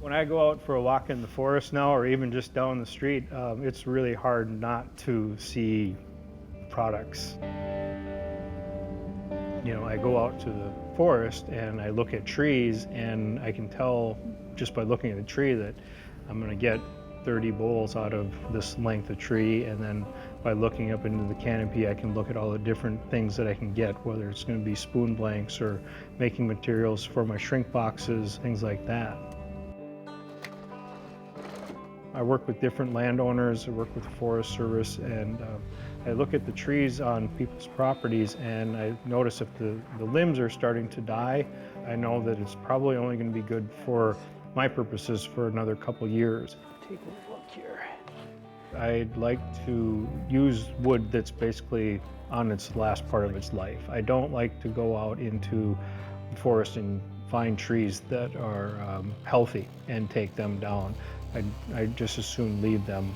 When I go out for a walk in the forest now, or even just down the street, it's really hard not to see products. You know, I go out to the forest and I look at trees, and I can tell just by looking at the tree that I'm going to get 30 bowls out of this length of tree, and then by looking up into the canopy I can look at all the different things that I can get, whether it's going to be spoon blanks or making materials for my shrink boxes, things like that. I work with different landowners, I work with the Forest Service, and I look at the trees on people's properties, and I notice if the limbs are starting to die, I know that it's probably only going to be good for my purposes for another couple years. Take a look here. I'd like to use wood that's basically on its last part of its life. I don't like to go out into the forest and find trees that are healthy and take them down. I'd just as soon leave them.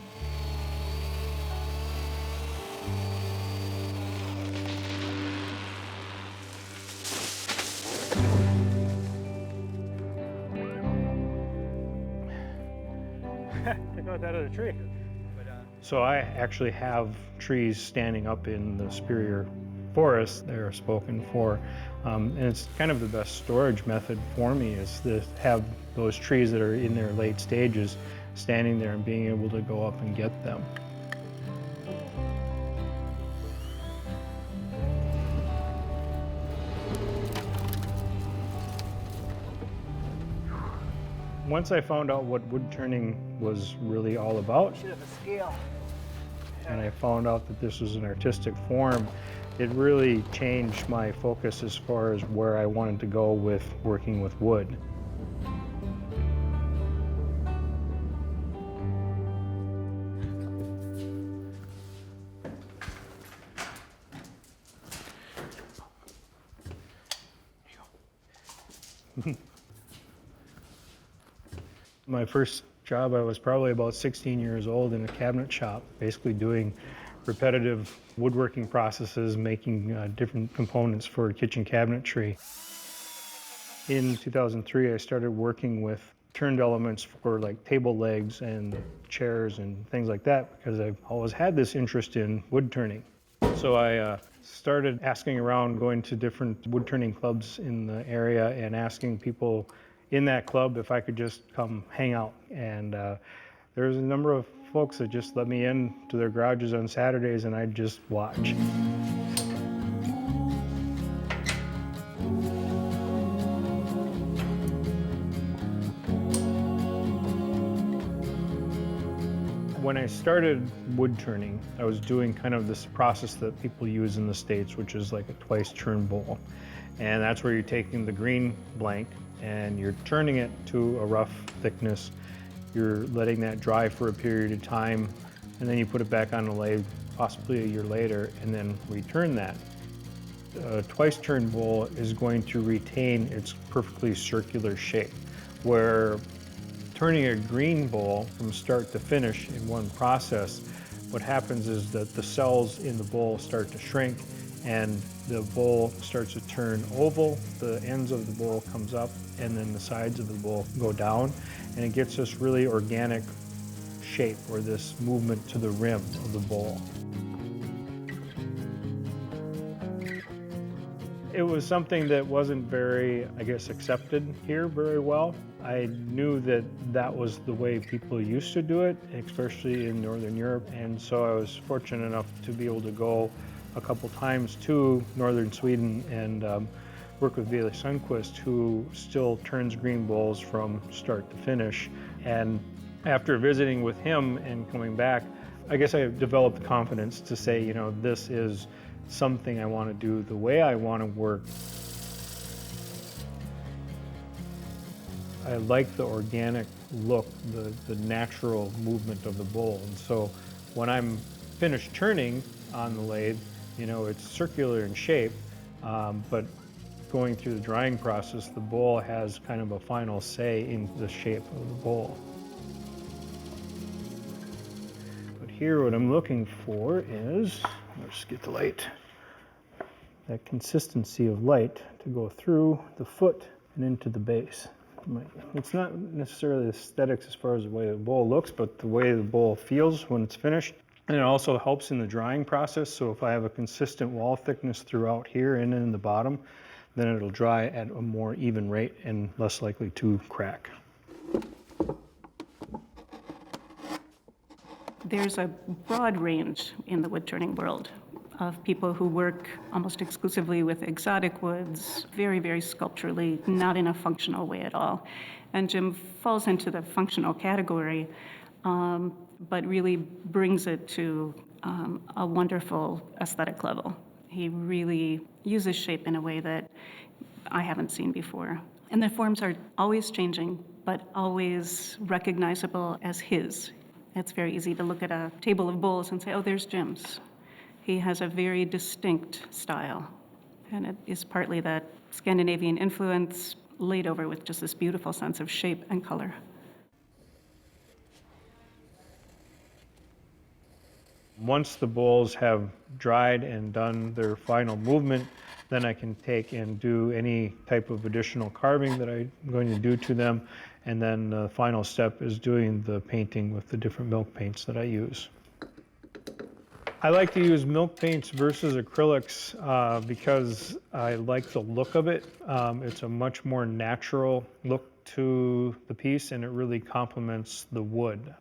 Take out that other tree. So I actually have trees standing up in the Superior Forest. They're spoken for. And it's kind of the best storage method for me, is to have those trees that are in their late stages standing there and being able to go up and get them. Once I found out what wood turning was really all about, You should have a scale. and I found out that this was an artistic form, it really changed my focus as far as where I wanted to go with working with wood. My first job, I was probably about 16 years old in a cabinet shop, basically doing repetitive woodworking processes, making different components for kitchen cabinetry. In 2003, I started working with turned elements for like table legs and chairs and things like that, because I've always had this interest in wood turning. So I started asking around, going to different wood turning clubs in the area and asking people in that club if I could just come hang out. And there's a number of folks that just let me in to their garages on Saturdays, and I'd just watch. When I started wood turning, I was doing kind of this process that people use in the States, which is like a twice turn bowl. And that's where you're taking the green blank and you're turning it to a rough thickness. You're letting that dry for a period of time, and then you put it back on the lathe, possibly a year later, and then return that. A twice turn bowl is going to retain its perfectly circular shape, where turning a green bowl from start to finish in one process, what happens is that the cells in the bowl start to shrink and the bowl starts to turn oval, the ends of the bowl comes up, and then the sides of the bowl go down, and it gets this really organic shape, or this movement to the rim of the bowl. It was something that wasn't very, I guess, accepted here very well. I knew that that was the way people used to do it, especially in Northern Europe, and so I was fortunate enough to be able to go a couple times to northern Sweden and work with Wille Sundqvist, who still turns green bowls from start to finish. And after visiting with him and coming back, I guess I developed the confidence to say, you know, this is something I want to do the way I want to work. I like the organic look, the natural movement of the bowl. And so when I'm finished turning on the lathe, you know, it's circular in shape, but going through the drying process, the bowl has kind of a final say in the shape of the bowl. But here what I'm looking for is, let's get the light, that consistency of light to go through the foot and into the base. It's not necessarily aesthetics as far as the way the bowl looks, but the way the bowl feels when it's finished. And it also helps in the drying process. So if I have a consistent wall thickness throughout here and in the bottom, then it'll dry at a more even rate and less likely to crack. There's a broad range in the wood turning world of people who work almost exclusively with exotic woods, very, very sculpturally, not in a functional way at all. And Jim falls into the functional category, but really brings it to a wonderful aesthetic level. He really uses shape in a way that I haven't seen before. And the forms are always changing, but always recognizable as his. It's very easy to look at a table of bowls and say, oh, there's Jim's. He has a very distinct style, and it is partly that Scandinavian influence laid over with just this beautiful sense of shape and color. Once the bowls have dried and done their final movement, then I can take and do any type of additional carving that I'm going to do to them. And then the final step is doing the painting with the different milk paints that I use. I like to use milk paints versus acrylics because I like the look of it. It's a much more natural look to the piece, and it really complements the wood.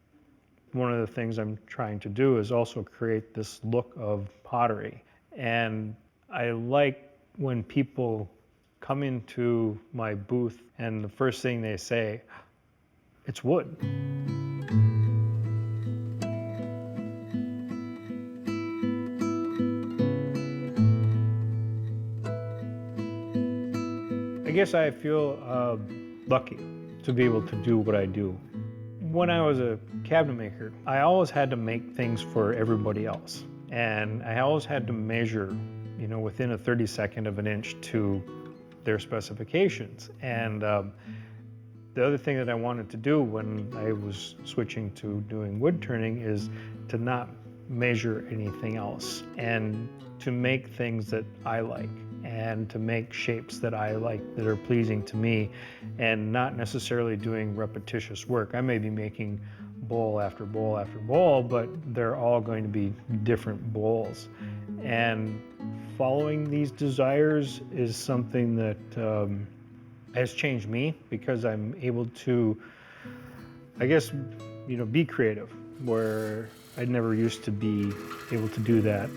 One of the things I'm trying to do is also create this look of pottery. And I like when people come into my booth and the first thing they say, it's wood. I guess I feel lucky to be able to do what I do. When I was a cabinet maker, I always had to make things for everybody else. And I always had to measure, within a 32nd of an inch to their specifications. And the other thing that I wanted to do when I was switching to doing wood turning is to not measure anything else and to make things that I like and to make shapes that I like, that are pleasing to me, and not necessarily doing repetitious work. I may be making bowl after bowl after bowl, but they're all going to be different bowls. And following these desires is something that has changed me, because I'm able to, I guess, be creative, where I never used to be able to do that.